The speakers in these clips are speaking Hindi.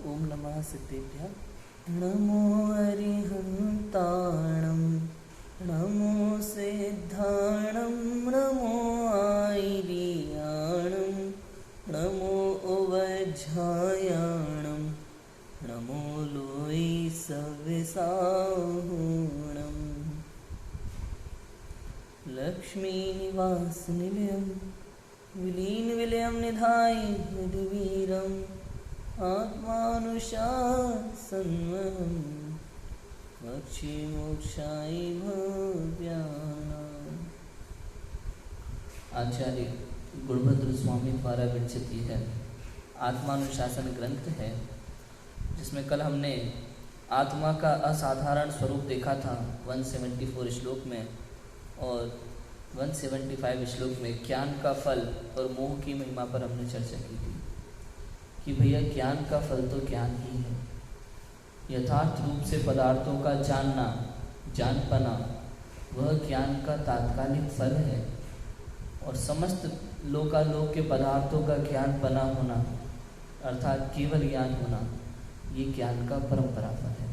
ओम नमः सिद्धेभ्यः। नमो अरिहन्ताणं नमो सिद्धाणं नमो आयर्याणं नमो उवज्झायाणं नमो लोई सविसाहुणम् लक्ष्मीनिवासनिलयं विलीनविलयं निधाय हृद्वीरम् आत्मानुशासनमहं वक्षे मोक्षाय भव्यानाम्। आचार्य गुणभद्र स्वामी द्वारा विरचित यह आत्मानुशासन ग्रंथ है, जिसमें कल हमने आत्मा का असाधारण स्वरूप देखा था 174 श्लोक में, और 175 श्लोक में ज्ञान का फल और मोह की महिमा पर हमने चर्चा की थी कि भैया ज्ञान का फल तो ज्ञान ही है। यथार्थ रूप से पदार्थों का जानना, जान पाना, वह ज्ञान का तात्कालिक फल है, और समस्त लोकालोक के पदार्थों का ज्ञान बना होना अर्थात केवल ज्ञान होना, ये ज्ञान का परंपरा फल है,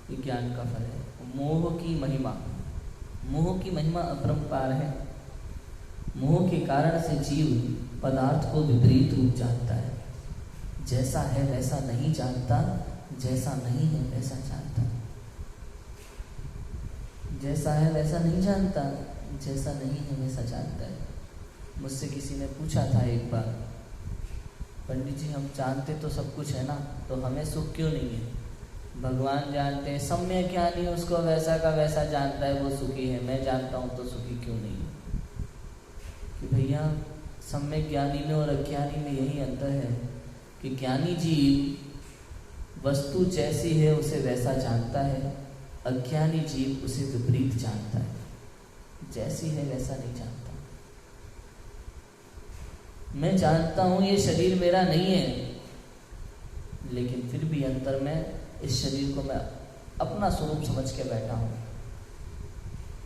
ये ज्ञान का फल है। मोह की महिमा, मोह की महिमा अपरंपार है। मोह के कारण से जीव पदार्थ को विपरीत रूप जानता है, जैसा है वैसा नहीं जानता, जैसा नहीं है वैसा जानता, जैसा है वैसा नहीं जानता, जैसा नहीं है वैसा जानता है। मुझसे किसी ने पूछा था एक बार, पंडित जी हम जानते तो सब कुछ है ना, तो हमें सुख क्यों नहीं है? भगवान जानते हैं, सम्यक ज्ञानी उसको वैसा का वैसा जानता है, वो सुखी है, मैं जानता हूँ तो सुखी क्यों नहीं है? कि भैया सम्यक ज्ञानी में और अज्ञानी में यही अंतर है कि ज्ञानी जीव वस्तु जैसी है उसे वैसा जानता है, अज्ञानी जीव उसे विपरीत जानता है, जैसी है वैसा नहीं जानता। मैं जानता हूँ ये शरीर मेरा नहीं है, लेकिन फिर भी अंतर में इस शरीर को मैं अपना स्वरूप समझ के बैठा हूँ,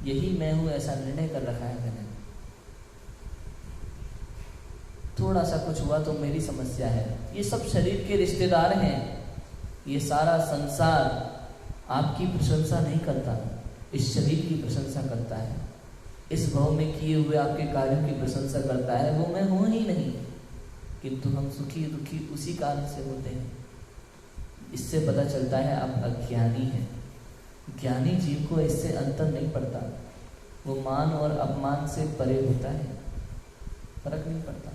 यही मैं हूँ, ऐसा निर्णय कर रखा है मैंने। थोड़ा सा कुछ हुआ तो मेरी समस्या है। ये सब शरीर के रिश्तेदार हैं, ये सारा संसार आपकी प्रशंसा नहीं करता, इस शरीर की प्रशंसा करता है, इस भाव में किए हुए आपके कार्यों की प्रशंसा करता है। वो मैं हूँ ही नहीं, किंतु हम सुखी दुखी उसी कारण से होते हैं। इससे पता चलता है आप अज्ञानी हैं। ज्ञानी जीव को इससे अंतर नहीं पड़ता, वो मान और अपमान से परे होता है, फर्क नहीं पड़ता।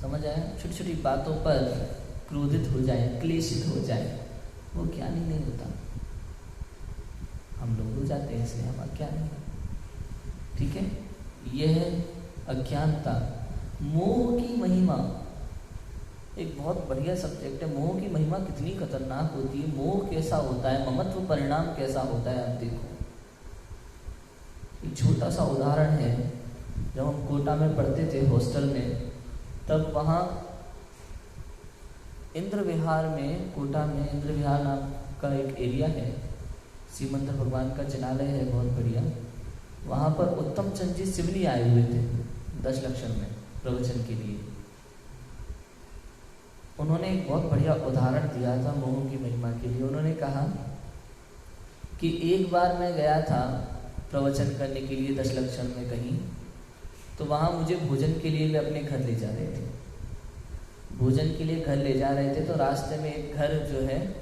समझ आया? छोटी छोटी बातों पर क्रोधित हो जाए, क्लेशित हो जाए, वो ज्ञानी नहीं होता। हम लोग हो जाते हैं, इसलिए हम अज्ञानी हैं। ठीक है, यह है अज्ञानता। मोह की महिमा एक बहुत बढ़िया सब्जेक्ट है। मोह की महिमा कितनी खतरनाक होती है, मोह कैसा होता है, ममत्व परिणाम कैसा होता है। आप देखो, एक छोटा सा उदाहरण है। जब हम कोटा में पढ़ते थे हॉस्टल में, तब वहाँ इंद्र विहार में, कोटा में इंद्र विहार नाम का एक एरिया है, सीमंतर भगवान का जिनालय है, बहुत बढ़िया। वहाँ पर उत्तम चंद जी सिवनी आए हुए थे 10 लक्षण में प्रवचन के लिए। उन्होंने एक बहुत बढ़िया उदाहरण दिया था मोह की महिमा के लिए। उन्होंने कहा कि एक बार मैं गया था प्रवचन करने के लिए 10 लक्षण में कहीं, तो वहाँ मुझे भोजन के लिए वे अपने घर ले जा रहे थे। भोजन के लिए घर ले जा रहे थे, तो रास्ते में एक घर जो है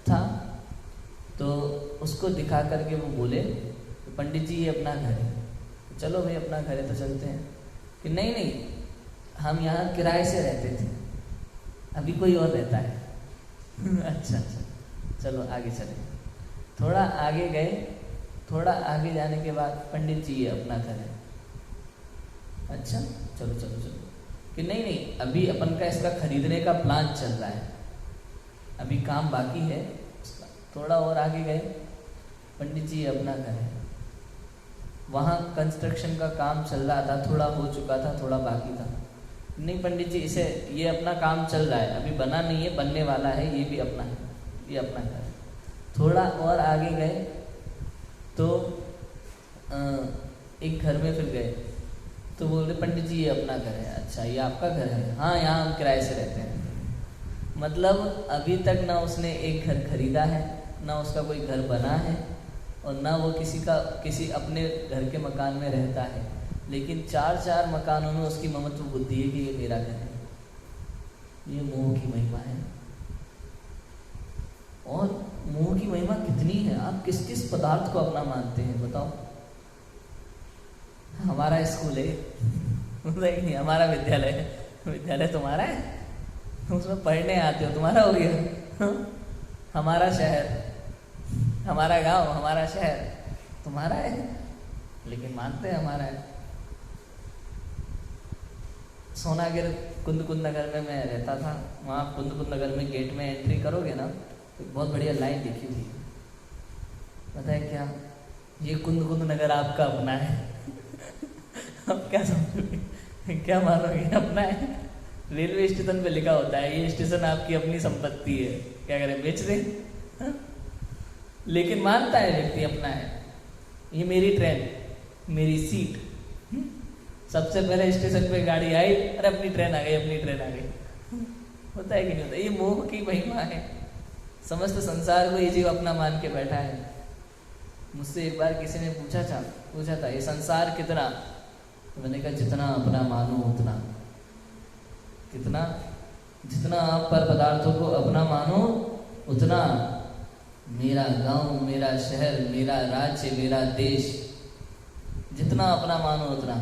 था, तो उसको दिखा करके वो बोले, पंडित जी ये अपना घर है। चलो भाई अपना घर है तो चलते हैं। कि नहीं नहीं, हम यहाँ किराए से रहते थे, अभी कोई और रहता है। अच्छा अच्छा, चलो आगे चले। थोड़ा आगे गए, थोड़ा आगे जाने के बाद पंडित जी ये अपना घर है। अच्छा चलो चलो चलो। कि नहीं नहीं, अभी अपन का इसका खरीदने का प्लान चल रहा है, अभी काम बाकी है। थोड़ा और आगे गए, पंडित जी ये अपना घर है। वहाँ कंस्ट्रक्शन का काम चल रहा था, थोड़ा हो चुका था, थोड़ा बाकी था। नहीं पंडित जी, इसे ये अपना काम चल रहा है, अभी बना नहीं है, बनने वाला है, ये भी अपना है, ये अपना घर है। थोड़ा और आगे गए तो एक घर में फिर गए, तो बोल रहे पंडित जी ये अपना घर है। अच्छा ये आपका घर है? हाँ यहाँ हम किराए से रहते हैं। मतलब अभी तक ना उसने एक घर खरीदा है, ना उसका कोई घर बना है, और ना वो किसी अपने घर के मकान में रहता है, लेकिन 4 मकानों में उसकी ममत्व बुद्धि है कि ये मेरा घर है। ये मोह की महिमा है। और मोह की महिमा कितनी है, आप किस किस पदार्थ को अपना मानते हैं बताओ। हमारा स्कूल है नहीं, हमारा विद्यालय है। विद्यालय तुम्हारा है, उसमें पढ़ने आते हो, तुम्हारा हो गया। हमारा शहर, हमारा गांव, हमारा शहर तुम्हारा है, लेकिन मानते हैं हमारा है। सोनागिर कुंद नगर में मैं रहता था। वहाँ कुंद नगर में गेट में एंट्री करोगे ना तो बहुत बढ़िया लाइन लिखी थी, पता है क्या? ये कुंद नगर आपका अपना है। अब क्या समझोगे, क्या मानोगे अपना है? रेलवे स्टेशन पे लिखा होता है ये स्टेशन आपकी अपनी संपत्ति है, क्या करें बेच दें? लेकिन मानता है व्यक्ति अपना है। ये मेरी ट्रेन, मेरी सीट। सबसे पहले स्टेशन पे गाड़ी आई, अरे अपनी ट्रेन आ गई, अपनी ट्रेन आ गई। होता है कि नहीं होता? ये मोह की महिमा है। समस्त संसार को ये जीव अपना मान के बैठा है। मुझसे एक बार किसी ने पूछा था ये संसार कितना? तो मैंने कहा जितना अपना मानो उतना। कितना? जितना आप पर पदार्थों को अपना मानो उतना। मेरा गांव, मेरा शहर, मेरा राज्य, मेरा देश, जितना अपना मानो उतना।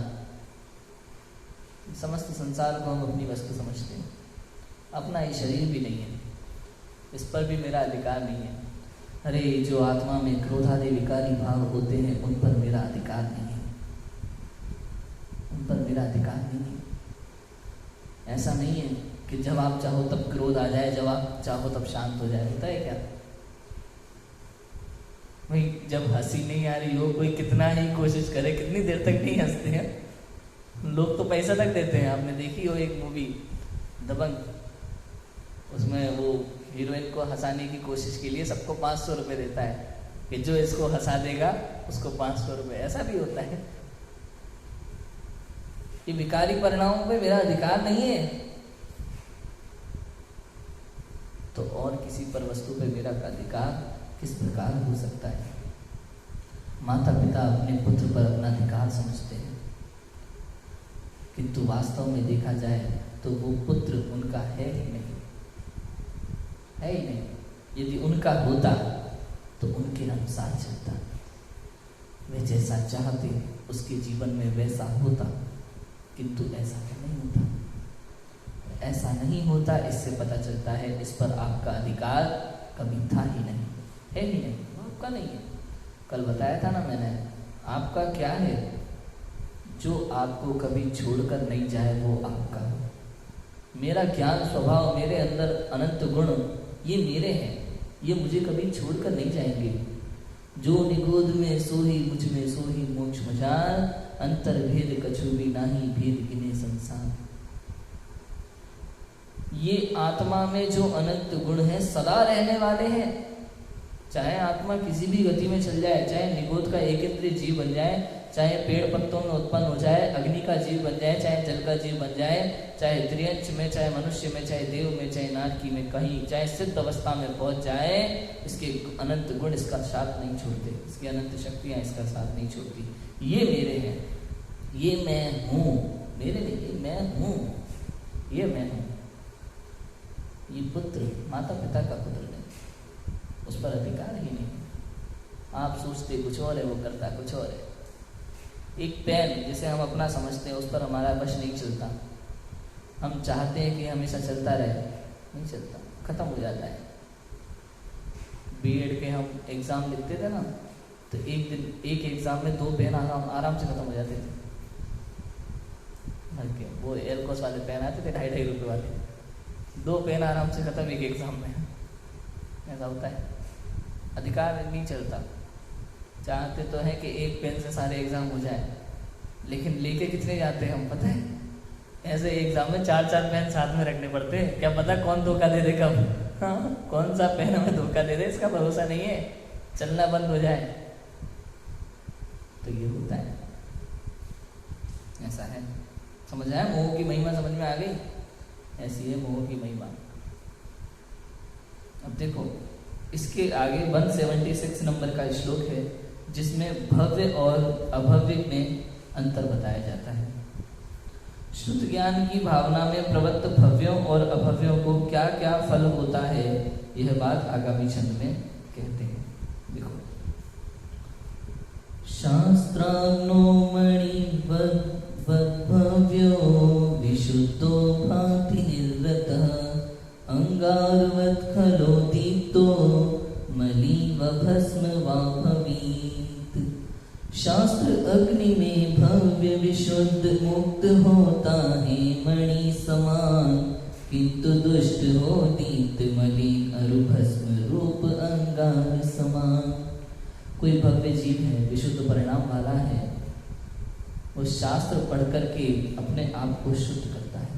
समस्त संसार को हम अपनी वस्तु समझते हैं। अपना ये शरीर भी नहीं है, इस पर भी मेरा अधिकार नहीं है। अरे जो आत्मा में क्रोधादि विकारी भाव होते हैं उन पर मेरा अधिकार नहीं है, उन पर मेरा अधिकार नहीं है। ऐसा नहीं है कि जब आप चाहो तब क्रोध आ जाए, जब आप चाहो तब शांत हो जाए। होता है क्या? भाई जब हंसी नहीं आ रही हो, कोई कितना ही कोशिश करे, कितनी देर तक नहीं हंसते हैं लोग, तो पैसा तक देते हैं। आपने देखी हो एक मूवी दबंग, उसमें वो हीरोइन को हंसाने की कोशिश के लिए सबको 500 रुपये देता है कि जो इसको हंसा देगा उसको 500 रुपये। ऐसा भी होता है। ये विकारी परिणामों पे मेरा अधिकार नहीं है, तो और किसी पर वस्तु पे मेरा अधिकार किस प्रकार हो सकता है? माता पिता अपने पुत्र पर अपना अधिकार समझते हैं, किंतु वास्तव में देखा जाए तो वो पुत्र उनका है ही नहीं, है ही नहीं। यदि उनका होता तो उनके अनुसार चलता, वे जैसा चाहते उसके जीवन में वैसा होता, किंतु ऐसा नहीं होता। ऐसा नहीं होता, इससे पता चलता है इस पर आपका अधिकार कभी था ही नहीं, है ही नहीं, आपका नहीं है। कल बताया था ना मैंने, आपका क्या है? जो आपको कभी छोड़कर नहीं जाए वो आपका। मेरा ज्ञान स्वभाव, मेरे अंदर अनंत गुण, ये मेरे हैं, ये मुझे कभी छोड़कर नहीं जाएंगे। जो निगोद में सोही मुझ में सोही मोक्ष मजार, अंतर भेद कछु भी नाही भेद गिने संसार। ये आत्मा में जो अनंत गुण हैं सदा रहने वाले हैं। चाहे आत्मा किसी भी गति में चल जाए, चाहे निगोद का एक इंद्रिय जीव बन जाए, चाहे पेड़ पत्तों में उत्पन्न हो जाए, अग्नि का जीव बन जाए, चाहे जल का जीव बन जाए, चाहे त्रियंच में, चाहे मनुष्य में, चाहे देव में, चाहे नारकी में, कहीं चाहे सिद्ध अवस्था में पहुंच जाए, इसके अनंत गुण इसका साथ नहीं छोड़ते, इसकी अनंत शक्तियां इसका साथ नहीं छोड़ती। ये मेरे हैं, ये मैं हूँ, मेरे नहीं, मैं हूँ, ये मैं हूँ। ये पुत्र माता पिता का पुत्र नहीं, उस पर अधिकार ही नहीं। आप सोचते कुछ और है, वो करता कुछ और है। एक पेन जिसे हम अपना समझते हैं, उस पर हमारा वश नहीं चलता। हम चाहते हैं कि हमेशा चलता रहे, नहीं चलता, खत्म हो जाता है। बीएड के हम एग्ज़ाम लिखते थे ना, तो एक दिन एक एग्ज़ाम में 2 पेन आराम से खत्म हो जाते थे। वो एयरकोस वाले पेन आते थे 2.5 रुपये वाले, 2 पेन आराम से खत्म एक एग्ज़ाम में। ऐसा होता है, अधिकार नहीं चलता। चाहते तो हैं कि एक पेन से सारे एग्ज़ाम हो जाए, लेकिन लेके कितने जाते हैं हम पता है? ऐसे एग्ज़ाम में 4-4 पेन साथ में रखने पड़ते हैं। क्या पता कौन धोखा दे दे कब, हाँ कौन सा पेन हमें धोखा दे दे, इसका भरोसा नहीं है, चलना बंद हो जाए। तो ये होता है, ऐसा है। समझ आया? मोह की महिमा समझ में आ गई? ऐसी है मोह की महिमा। अब देखो इसके आगे 176 नंबर का श्लोक है जिसमें भव्य और अभव्य में अंतर बताया जाता है। शुद्ध ज्ञान की भावना में प्रवृत्त भव्यों और अभव्यों को क्या क्या फल होता है, यह बात आगामी छंद में कहते हैं। देखो, शास्त्राग्नो मणिवद्भव्यो विशुद्धो भाति निर्वृतः अंगारवत् खलो दीप्तो मलिव भस्म वा भवीत्। शास्त्र अग्नि में भव्य विशुद्ध मुक्त होता है मणि समान, किंतु दुष्ट हो दीप्त मलिन अरु भस्म रूप अंगार समान। कोई भव्य जीव है, विशुद्ध परिणाम वाला है, वो शास्त्र पढ़ करके अपने आप को शुद्ध करता है,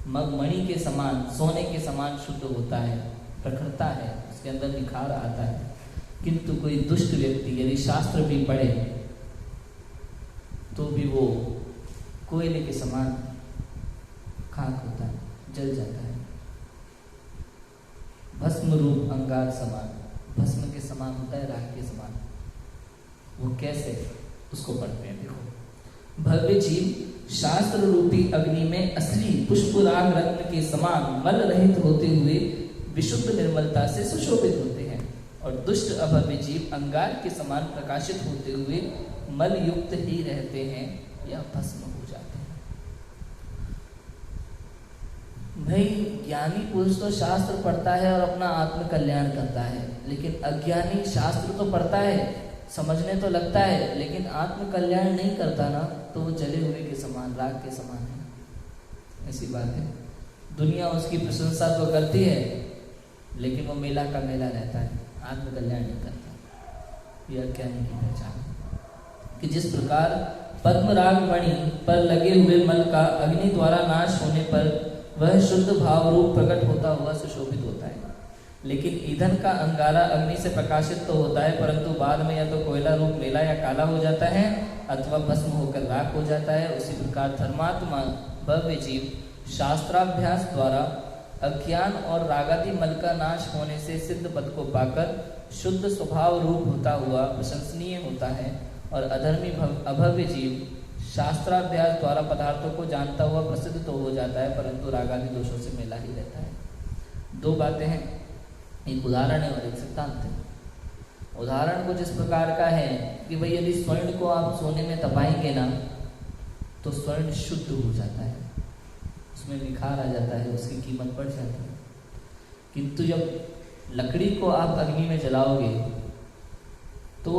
मणि के समान, सोने के समान शुद्ध होता है, प्रखरता है, उसके अंदर निखार आता है। किंतु कोई दुष्ट व्यक्ति यदि शास्त्र भी पढ़े तो भी वो कोयले के समान खाक होता है, जल जाता है। भस्म रूप अंगार समान, भस्म के समान होता है, राख के समान। वो कैसे? उसको पढ़ते हैं। देखो, भव्य जीव शास्त्र रूपी अग्नि में असली पुष्पराग रत्न के समान मल रहित होते हुए विशुद्ध निर्मलता से सुशोभित होते हैं, और दुष्ट अभव्य जीव अंगार के समान प्रकाशित होते हुए मल युक्त ही रहते हैं या भस्म हो जाते हैं। भाई ज्ञानी पुरुष तो शास्त्र पढ़ता है और अपना आत्म कल्याण करता है, लेकिन अज्ञानी शास्त्र तो पढ़ता है, समझने तो लगता है, लेकिन आत्म कल्याण नहीं करता ना, तो वो जले हुए के समान, राख के समान है। ऐसी बात है। दुनिया उसकी प्रशंसा तो करती है, लेकिन वो मेला का मेला रहता है, आत्म कल्याण नहीं करता। यह अज्ञानी की पहचान। कि जिस प्रकार पद्मराग मणि पर लगे हुए मल का अग्नि द्वारा नाश होने पर वह शुद्ध भाव रूप प्रकट होता हुआ सुशोभित होता है, लेकिन ईंधन का अंगारा अग्नि से प्रकाशित तो होता है, परंतु बाद में या तो कोयला रूप मेला या काला हो जाता है अथवा भस्म होकर राख हो जाता है। उसी प्रकार धर्मात्मा भव्य जीव शास्त्राभ्यास द्वारा अज्ञान और रागादि मल का नाश होने से सिद्ध पद को पाकर शुद्ध स्वभाव रूप होता हुआ प्रशंसनीय होता है, और अधर्मी अभव्य जीव शास्त्राभ्यास द्वारा पदार्थों को जानता हुआ प्रसिद्ध तो हो जाता है, परंतु रागादि दोषों से मेला ही रहता है। दो बातें हैं, एक उदाहरण है और एक सिद्धांत है। उदाहरण को जिस प्रकार का है कि भाई यदि स्वर्ण को आप सोने में तपाएंगे ना तो स्वर्ण शुद्ध हो जाता है, उसमें निखार आ जाता है, उसकी कीमत बढ़ जाती है। किंतु जब लकड़ी को आप अग्नि में जलाओगे तो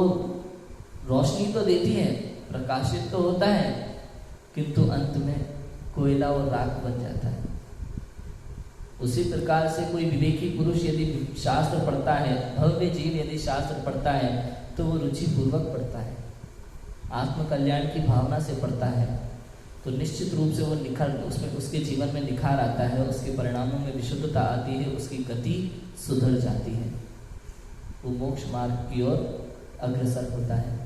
रोशनी तो देती है, प्रकाशित तो होता है, किंतु अंत में कोयला और राख बन जाता है। उसी प्रकार से कोई विवेकी पुरुष यदि शास्त्र पढ़ता है, भव्य जीव यदि शास्त्र पढ़ता है, तो वो रुचि पूर्वक पढ़ता है, आत्म कल्याण की भावना से पढ़ता है, तो निश्चित रूप से वो निखर, उसमें उसके जीवन में निखार आता है, उसके परिणामों में विशुद्धता आती है, उसकी गति सुधर जाती है, वो मोक्ष मार्ग की ओर अग्रसर होता है।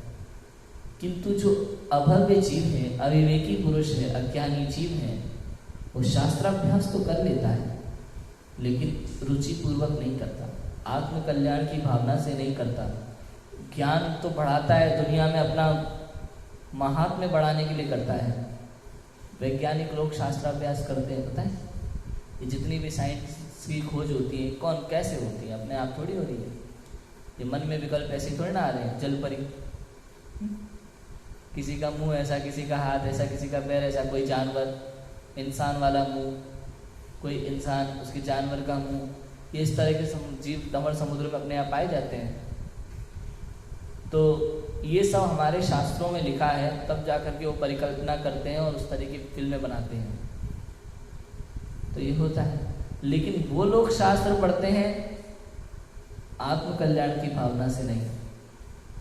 किंतु जो अभव्य जीव है, अविवेकी पुरुष है, अज्ञानी जीव है, वो शास्त्राभ्यास तो कर लेता है, लेकिन रुचि पूर्वक नहीं करता, आत्म कल्याण की भावना से नहीं करता। ज्ञान तो बढ़ाता है, दुनिया में अपना महात्म्य बढ़ाने के लिए करता है। वैज्ञानिक लोग शास्त्राभ्यास करते हैं, पता है, ये जितनी भी साइंस की खोज होती है, कौन कैसे होती है, अपने आप थोड़ी हो रही है। ये मन में विकल्प ऐसे थोड़ी ना आ रहे हैं, जल परी, किसी का मुंह ऐसा, किसी का हाथ ऐसा, किसी का पैर ऐसा, कोई जानवर, इंसान वाला मुंह, कोई इंसान, उसके जानवर का मुंह, ये इस तरह के जीव दमन समुद्र में अपने आप पाए जाते हैं। तो ये सब हमारे शास्त्रों में लिखा है, तब जाकर के वो परिकल्पना करते हैं और उस तरह की फिल्में बनाते हैं। तो ये होता है, लेकिन वो लोग शास्त्र पढ़ते हैं आत्म कल्याण की भावना से नहीं,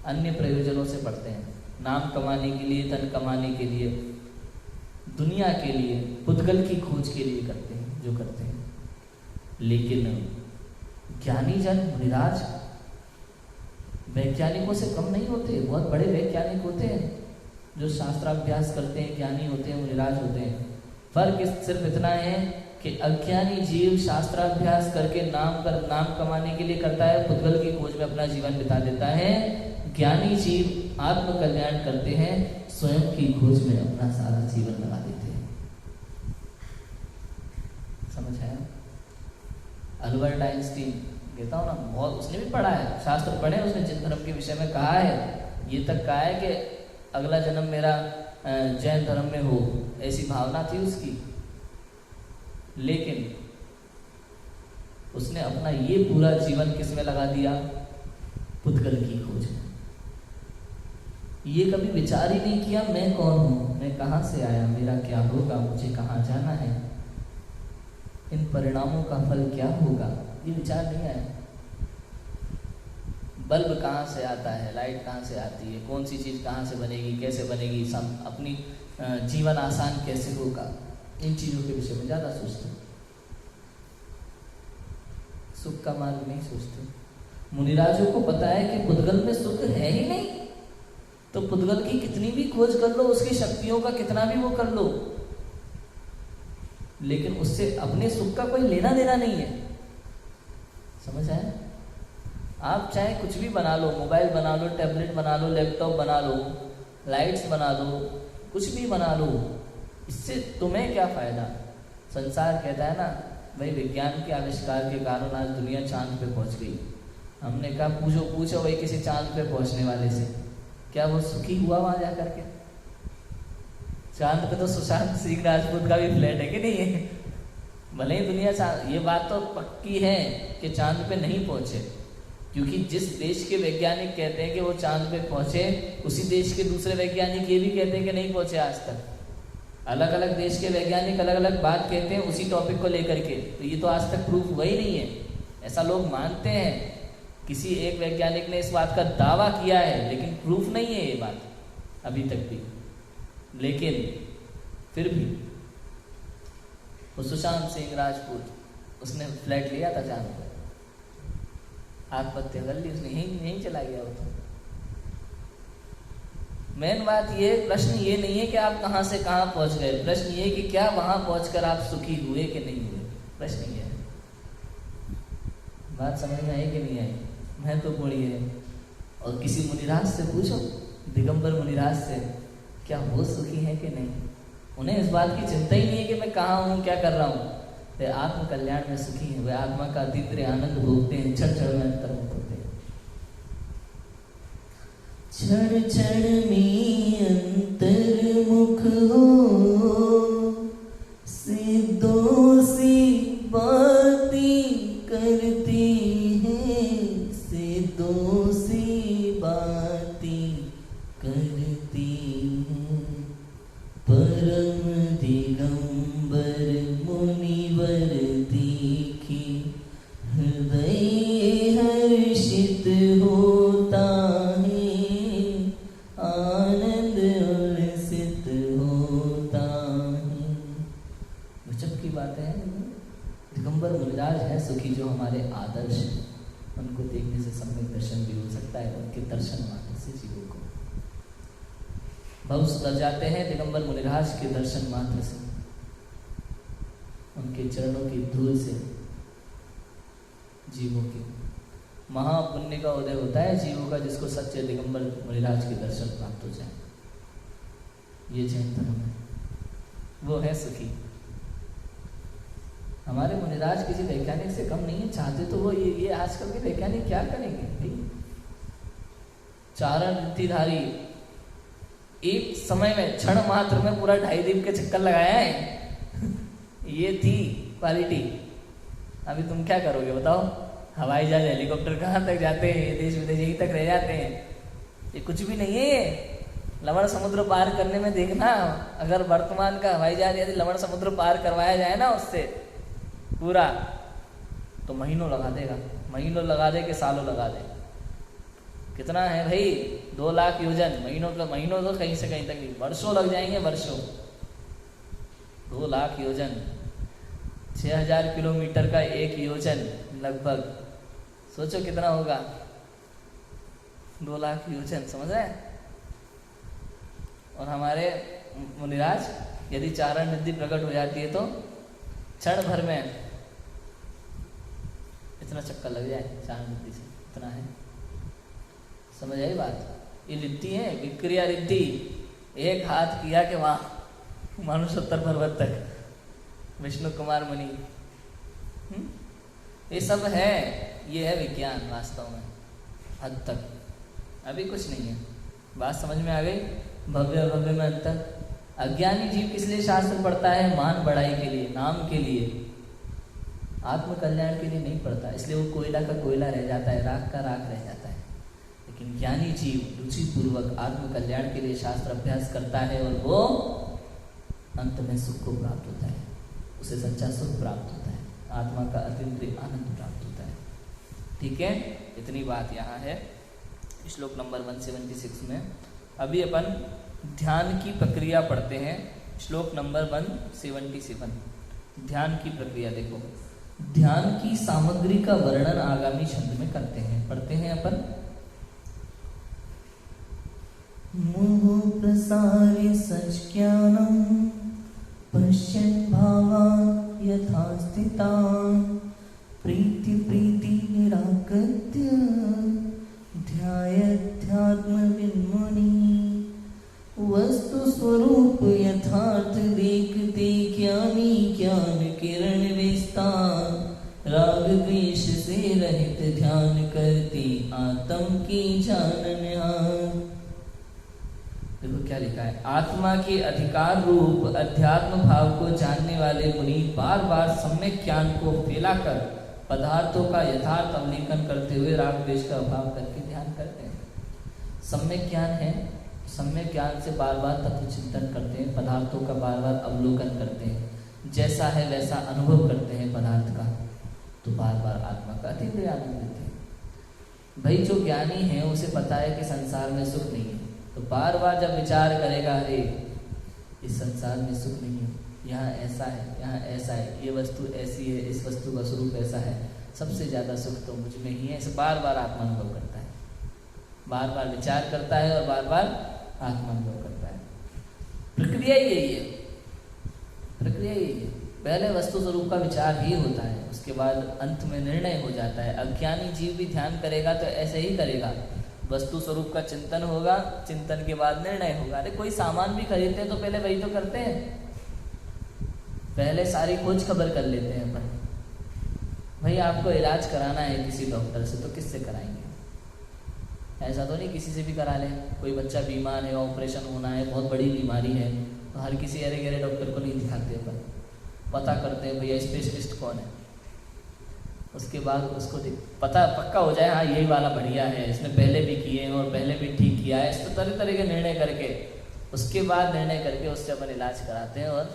अन्य प्रयोजनों से पढ़ते हैं, नाम कमाने के लिए, धन कमाने के लिए, दुनिया के लिए, पुद्गल की खोज के लिए करते हैं जो करते हैं। लेकिन ज्ञानी जन, मुनिराज वैज्ञानिकों से कम नहीं होते, बहुत बड़े वैज्ञानिक होते हैं, जो शास्त्राभ्यास करते हैं, ज्ञानी होते हैं, मुनिराज होते हैं। फर्क सिर्फ इतना है कि अज्ञानी जीव शास्त्राभ्यास करके नाम कमाने के लिए करता है, पुद्गल की खोज में अपना जीवन बिता देता है। ज्ञानी जीव आत्म कल्याण करते हैं, स्वयं की खोज में अपना सारा जीवन लगा देते हैं। समझ आया? अल्बर्ट आइंस्टीन, कहता हूँ ना, बहुत उसने भी पढ़ा है, शास्त्र पढ़े, उसने जिन धर्म के विषय में कहा है, ये तक कहा है कि अगला जन्म मेरा जैन धर्म में हो, ऐसी भावना थी उसकी। लेकिन उसने अपना ये पूरा जीवन किस में लगा दिया? पुद्गल की खोज में। ये कभी विचार ही नहीं किया मैं कौन हूं, मैं कहां से आया, मेरा क्या होगा, मुझे कहां जाना है, इन परिणामों का फल क्या होगा, ये विचार नहीं आया। बल्ब कहाँ से आता है, लाइट कहाँ से आती है, कौन सी चीज़ कहाँ से बनेगी, कैसे बनेगी, अपनी जीवन आसान कैसे होगा, इन चीज़ों के विषय में ज़्यादा सोचते, सुख का मार्ग नहीं सोचते। मुनिराजों को पता है कि पुद्गल में सुख है ही नहीं, तो पुद्गल की कितनी भी खोज कर लो, उसकी शक्तियों का कितना भी वो कर लो, लेकिन उससे अपने सुख का कोई लेना देना नहीं है। समझ आया? आप चाहे कुछ भी बना लो, मोबाइल बना लो, टैबलेट बना लो, लैपटॉप बना लो, लाइट्स बना लो, कुछ भी बना लो, इससे तुम्हें क्या फायदा? संसार कहता है ना भाई, विज्ञान के आविष्कार के कारण आज दुनिया चांद पे पहुंच गई। हमने कहा पूछो भाई किसी चांद पे पहुंचने वाले से, क्या वो सुखी हुआ वहां जा करके? चांद पे तो सुशांत सिंह राजपूत का भी फ्लैट है कि नहीं है? भले ही दुनिया चांद, ये बात तो पक्की है कि चांद पे नहीं पहुंचे, क्योंकि जिस देश के वैज्ञानिक कहते हैं कि वो चांद पे पहुंचे, उसी देश के दूसरे वैज्ञानिक ये भी कहते हैं कि नहीं पहुंचे आज तक। अलग अलग देश के वैज्ञानिक अलग अलग बात कहते हैं उसी टॉपिक को लेकर के, तो ये तो आज तक प्रूफ हुआ ही नहीं है, ऐसा लोग मानते हैं। किसी एक वैज्ञानिक ने इस बात का दावा किया है, लेकिन प्रूफ नहीं है ये बात अभी तक भी। लेकिन फिर भी वो सुशांत सिंह राजपूत, उसने फ्लैट लिया था चांद पर, आत्महत्या कर ली उसने, यहीं चला गया वो। मेन बात ये, प्रश्न ये नहीं है कि आप कहां से कहां पहुंच गए, प्रश्न ये कि क्या वहां पहुंचकर आप सुखी हुए कि नहीं हुए, प्रश्न ये है। बात समझ में आई कि नहीं आई? महत्वपूर्ण है। और किसी मुनिराज से पूछो, दिगंबर मुनिराज से, क्या वो सुखी है कि नहीं? उन्हें इस बात की चिंता ही नहीं है कि मैं कहाँ हूँ, क्या कर रहा हूँ। वे आत्म कल्याण में सुखी हैं, वे आत्मा का तीव्र आनंद भोगते हैं, क्षण क्षण में अंतर्मुख होते हैं। क्षण क्षण में अंतर्मुख हो, सिद्धों से बातें करते हैं, सिद्धों से बातें करते हैं। परम दिगंबर मुनिवर देखे, हृदय हर्षित होता है, आनंद उल्लसित होता है। गजब की बात है। दिगंबर मुनिराज है सुखी, जो हमारे आदर्श हैं, उनको देखने से सम्यक दर्शन भी हो सकता है, उनके दर्शन मात्र से जीवों को बहुत सुधर जाते हैं। दिगंबर मुनिराज के दर्शन मात्र से, उनके चरणों की धूल से जीवों के महापुण्य का उदय होता है जीवों का, जिसको सच्चे दिगंबर मुनिराज के दर्शन प्राप्त हो जाए। ये जैन धर्म है, वो है सुखी। हमारे मुनिराज किसी वैज्ञानिक से कम नहीं है, चाहते तो वो ये आजकल के वैज्ञानिक क्या करेंगे भाई? चारण रिद्धिधारी, एक समय में क्षण मात्र में पूरा 2.5 दिन के चक्कर लगाया है। ये थी क्वालिटी। अभी तुम क्या करोगे बताओ? हवाई जहाज हेलीकॉप्टर कहाँ तक जाते हैं, देश विदेश यहीं तक रह जाते हैं। ये कुछ भी नहीं है। ये लवण समुद्र पार करने में देखना, अगर वर्तमान का हवाई जहाज यदि लवण समुद्र पार करवाया जाए ना उससे पूरा, तो महीनों लगा देगा, महीनों लगा दे के सालों लगा दे। कितना है भाई? 2 लाख योजन। महीनों तो कहीं से कहीं तक नहीं, वर्षों लग जाएंगे, वर्षों। 2 लाख योजन, 6000 किलोमीटर का एक योजन लगभग, सोचो कितना होगा? 2 लाख योजन, समझ रहे हैं? और हमारे मुनिराज यदि चारण निधि प्रकट हो जाती है तो क्षण भर में इतना चक्कर लग जाए चारण निधि से, इतना है। समझ आई बात? ये रिद्धि है, विक्रिया रिद्धि। एक हाथ किया कि वहाँ मानुषोत्तर पर्वत तक विष्णु कुमार मुनि, ये सब है। ये है विज्ञान वास्तव में हद तक, अभी कुछ नहीं है। बात समझ में आ गई? भव्य और भव्य में अंतर। अज्ञानी जीव किस लिए शास्त्र पढ़ता है? मान बढ़ाई के लिए, नाम के लिए, आत्म कल्याण के लिए नहीं पढ़ता। इसलिए वो कोयला का कोयला रह जाता है, राख का राख रह जाता है। लेकिन ज्ञानी जीव रुचि पूर्वक आत्म कल्याण के लिए शास्त्र अभ्यास करता है और वो अंत में सुख को प्राप्त होता है, उसे सच्चा सुख प्राप्त होता है, आत्मा का अतीन्द्रिय आनंद प्राप्त होता है। ठीक है, इतनी बात यहाँ है श्लोक नंबर 176 में। अभी अपन ध्यान की प्रक्रिया पढ़ते हैं। श्लोक नंबर 177, ध्यान की प्रक्रिया देखो। ध्यान की सामग्री का वर्णन आगामी छंद में करते हैं। पढ़ते हैं अपन। मोह प्रसार्य सच ज्ञानम पश्यन् भावान् यथा स्थितान् प्रीति प्रीति निराकृत्य ध्यायध्यात्म विन्मुनि वस्तु स्वरूप यथार्थ देखते ज्ञानी ज्ञान किरण विस्तार राग द्वेष से रहित ध्यान करते आत्म की जाननिहार। देखो क्या लिखा है। आत्मा के अधिकार रूप अध्यात्म भाव को जानने वाले मुनि बार बार सम्यक ज्ञान को फैलाकर पदार्थों का यथार्थ अवलोकन करते हुए राग द्वेष का अभाव करके ध्यान करते हैं। सम्यक ज्ञान है, सम्यक ज्ञान से बार बार तत्व चिंतन करते हैं, पदार्थों का बार बार अवलोकन करते हैं, जैसा है वैसा अनुभव करते हैं पदार्थ का, तो बार बार आत्मा का अतीन्द्रिय आनंद लेते हैं। भाई जो ज्ञानी है उसे पता है कि संसार में सुख नहीं है, तो बार बार जब विचार करेगा, अरे इस संसार में सुख नहीं है, यहाँ ऐसा है, यहाँ ऐसा है, ये वस्तु ऐसी है, इस वस्तु का स्वरूप ऐसा है, सबसे ज़्यादा सुख तो मुझ में ही है, इसे बार बार आत्मा अनुभव करता है, बार बार विचार करता है और बार बार आत्मा अनुभव करता है। प्रक्रिया यही है, प्रक्रिया यही है। पहले वस्तु स्वरूप का विचार ही होता है, उसके बाद अंत में निर्णय हो जाता है। अज्ञानी जीव भी ध्यान करेगा तो ऐसे ही करेगा, वस्तु स्वरूप का चिंतन होगा, चिंतन के बाद निर्णय होगा। अरे कोई सामान भी खरीदते हैं तो पहले वही तो करते हैं, पहले सारी खोज खबर कर लेते हैं अपन। भाई आपको इलाज कराना है किसी डॉक्टर से तो किससे कराएंगे? ऐसा तो नहीं किसी से भी करा लें। कोई बच्चा बीमार है, ऑपरेशन होना है, बहुत बड़ी बीमारी है, तो हर किसी अरे गहरे डॉक्टर को नहीं दिखाते अपन, पता करते हैं भैया स्पेशलिस्ट कौन है, उसके बाद उसको पता पक्का हो जाए हाँ यही वाला बढ़िया है, इसने पहले भी किए हैं और पहले भी ठीक किया है, इस तो तरह तरह के निर्णय करके, उसके बाद निर्णय करके उससे अपन इलाज कराते हैं और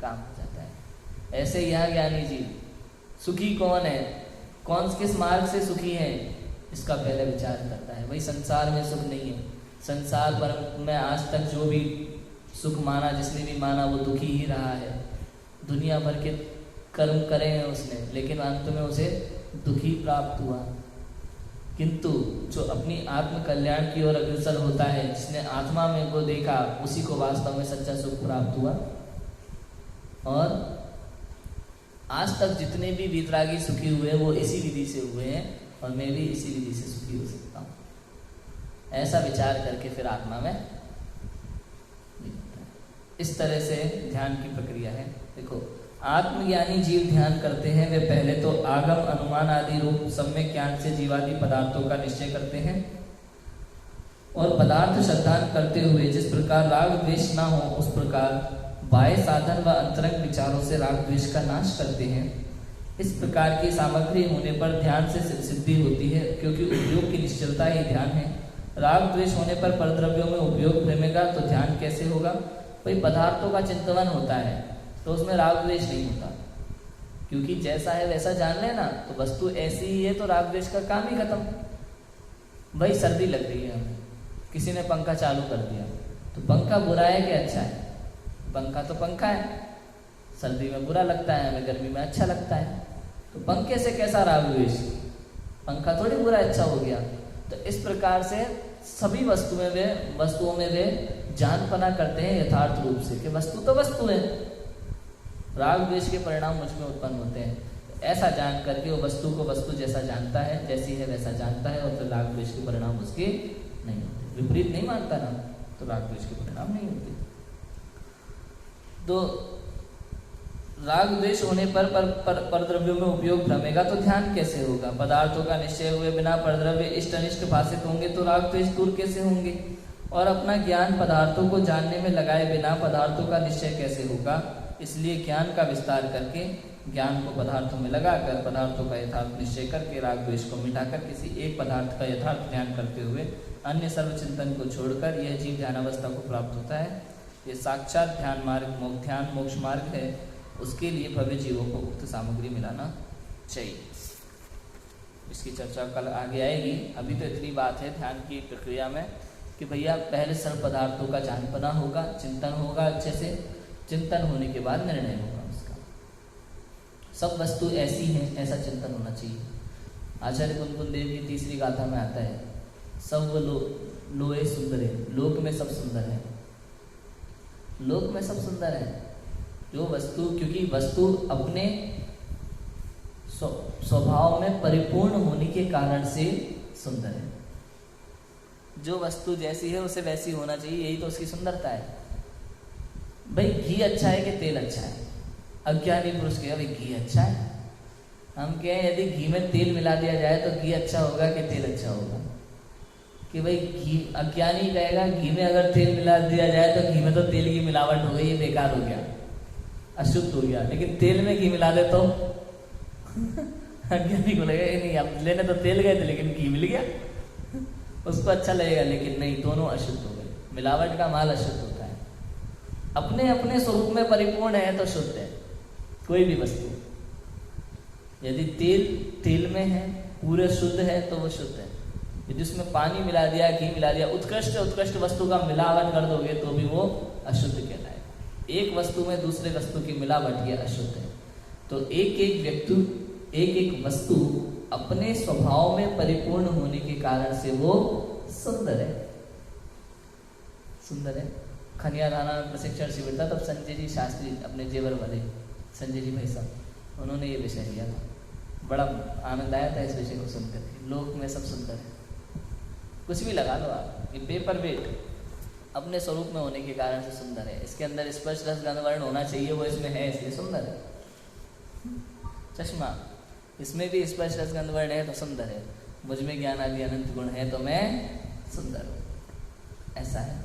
काम हो जाता है। ऐसे यहाँ ज्ञानी जीव सुखी कौन है, कौन किस मार्ग से सुखी है, इसका पहले विचार करता है। भाई संसार में सुख नहीं है, संसार पर में आज तक जो भी सुख माना, जिसने भी माना, वो दुखी ही रहा है। दुनिया भर के कर्म करे हैं उसने, लेकिन अंत में उसे दुखी प्राप्त हुआ। किंतु जो अपनी आत्म कल्याण की ओर अग्रसर होता है, जिसने आत्मा में को देखा, उसी को वास्तव में सच्चा सुख प्राप्त हुआ। और आज तक जितने भी वीतरागी सुखी हुए वो इसी विधि से हुए हैं, और मैं भी इसी विधि से सुखी हो सकता हूँ। ऐसा विचार करके फिर आत्मा में इस तरह से ध्यान की प्रक्रिया है। देखो आत्मज्ञानी जीव ध्यान करते हैं, वे पहले तो आगम अनुमान आदि रूप सम्यक ज्ञान से जीवादि पदार्थों का निश्चय करते हैं और पदार्थ श्रद्धान करते हुए जिस प्रकार राग द्वेष ना हो उस प्रकार बाह्य साधन व अंतरंग विचारों से राग द्वेष का नाश करते हैं। इस प्रकार की सामग्री होने पर ध्यान से सिद्धि होती है, क्योंकि उपयोग की निश्चलता ही ध्यान है। राग द्वेष होने पर परद्रव्यों में उपयोग प्रेमेगा तो ध्यान कैसे होगा? भाई पदार्थों का चिंतन होता है तो उसमें राग द्वेष नहीं होता, क्योंकि जैसा है वैसा जान लेना, तो वस्तु ऐसी ही है तो राग द्वेष का काम ही खत्म। भाई सर्दी लग रही है, हमें किसी ने पंखा चालू कर दिया, तो पंखा बुरा है कि अच्छा है? पंखा तो पंखा है, सर्दी में बुरा लगता है, हमें गर्मी में अच्छा लगता है, तो पंखे से कैसा राग द्वेष? पंखा थोड़ी बुरा अच्छा हो गया। तो इस प्रकार से सभी वस्तुओं में वे जानपना करते हैं यथार्थ रूप से कि वस्तु तो वस्तु है, राग द्वेष के परिणाम मुझ में उत्पन्न होते हैं। ऐसा जान करके वो वस्तु को वस्तु जैसा जानता है, जैसी है वैसा जानता है, और फिर राग द्वेष के परिणाम उसके नहीं होते। विपरीत नहीं मानता ना, तो राग द्वेष के परिणाम नहीं होते। तो राग द्वेष होने पर परद्रव्यों में उपयोग भ्रमेगा तो ध्यान कैसे होगा? पदार्थों का निश्चय हुए बिना परद्रव्य इष्ट अनिष्ट भाषित होंगे तो राग द्वेष दूर कैसे होंगे? और अपना ज्ञान पदार्थों को जानने में लगाए बिना पदार्थों का निश्चय कैसे होगा? इसलिए ज्ञान का विस्तार करके, ज्ञान को पदार्थों में लगाकर पदार्थों का यथार्थ निश्चय करके राग द्वेष को मिटाकर किसी एक पदार्थ का यथार्थ ध्यान करते हुए अन्य सर्वचिंतन को छोड़कर यह जीव ध्यानावस्था को प्राप्त होता है। ये साक्षात ध्यान मार्ग, ध्यान मोक्ष मार्ग है। उसके लिए भव्य जीवों को उक्त सामग्री मिलाना चाहिए। इसकी चर्चा कल आगे आएगी। अभी तो इतनी बात है ध्यान की प्रक्रिया में कि भैया पहले सर्व पदार्थों का जानपना होगा, चिंतन होगा, अच्छे से चिंतन होने के बाद निर्णय होगा उसका। सब वस्तु ऐसी हैं, ऐसा चिंतन होना चाहिए। आचार्य कुंदकुंद देव की तीसरी गाथा में आता है, सब लोए सुंदर है, लोक में सब सुंदर है। लोक में सब सुंदर है जो वस्तु, क्योंकि वस्तु अपने स्वभाव में परिपूर्ण होने के कारण से सुंदर है। जो वस्तु जैसी है उसे वैसी होना चाहिए, यही तो उसकी सुंदरता है। भाई घी अच्छा है कि तेल अच्छा है? अज्ञानी पुरुष कहेगा भाई घी अच्छा है। हम कहें यदि घी में तेल मिला दिया जाए तो घी अच्छा होगा कि तेल अच्छा होगा? कि भाई घी, अज्ञानी कहेगा घी में अगर तेल मिला दिया जाए तो घी में तो तेल की मिलावट हो गई, ये बेकार हो गया, अशुद्ध हो गया। लेकिन तेल में घी मिला दे तो अज्ञानी को लगेगा नहीं, अब लेने तो तेल गए थे लेकिन घी मिल गया, उसको अच्छा लगेगा। लेकिन नहीं, दोनों अशुद्ध हो गए। मिलावट का माल अशुद्ध होता है। अपने अपने स्वरूप में परिपूर्ण है तो शुद्ध है कोई भी वस्तु। यदि तेल में है, पूरे शुद्ध है तो वो शुद्ध है। यदि उसमें पानी मिला दिया, घी मिला दिया, उत्कृष्ट वस्तु का मिलावट कर दोगे तो भी वो अशुद्ध कहलाएगा। एक वस्तु में दूसरे वस्तु की मिलावट ये अशुद्ध है। तो एक वस्तु अपने स्वभाव में परिपूर्ण होने के कारण से वो सुंदर है। सुंदर है। खनिया थाना में प्रशिक्षण शिविर था, तब संजय जी शास्त्री, अपने जेवर वाले संजय जी भाई साहब, उन्होंने ये विषय लिया था। बड़ा आनंद आया था इस विषय को सुनकर के। लोक में सब सुंदर है, कुछ भी लगा लो आप, ये पेपर वेट अपने स्वरूप में होने के कारण से सुंदर है। इसके अंदर स्पर्श रस गंध वर्ण होना चाहिए, वो इसमें है इसलिए सुंदर है। चश्मा, इसमें भी स्पर्श रस गंध वर्ण है तो सुंदर है। मुझ में ज्ञान आदि अनंत गुण है तो मैं सुंदर हूँ। ऐसा है,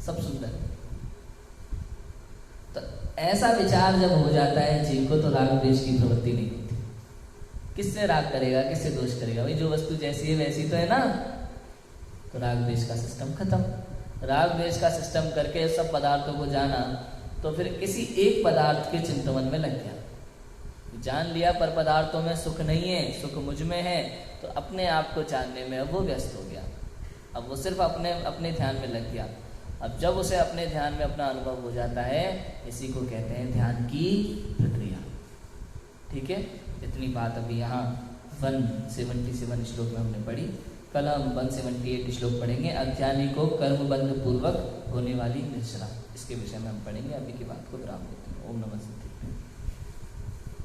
सब सुंदर है। तो ऐसा विचार जब हो जाता है जीव को तो राग द्वेष की प्रवृत्ति नहीं होती। किससे राग करेगा, किससे दोष करेगा? भाई जो वस्तु जैसी है वैसी तो है ना, तो राग द्वेष का सिस्टम खत्म। राग द्वेष का सिस्टम करके सब पदार्थों को जाना तो फिर किसी एक पदार्थ के चिंतन में लग गया। जान लिया पर पदार्थों में सुख नहीं है, सुख मुझ में है, तो अपने आप को जानने में अब वो व्यस्त हो गया। अब वो सिर्फ अपने ध्यान में लग गया। अब जब उसे अपने ध्यान में अपना अनुभव हो जाता है, इसी को कहते हैं ध्यान की प्रक्रिया। ठीक है, इतनी बात अभी यहाँ 177 श्लोक में हमने पढ़ी। कल हम 178 श्लोक पढ़ेंगे। अज्ञानी को कर्मबंध पूर्वक होने वाली निश्रा, इसके विषय में हम पढ़ेंगे। अभी की बात को विराम देते हैं। ओम नमः शिवाय।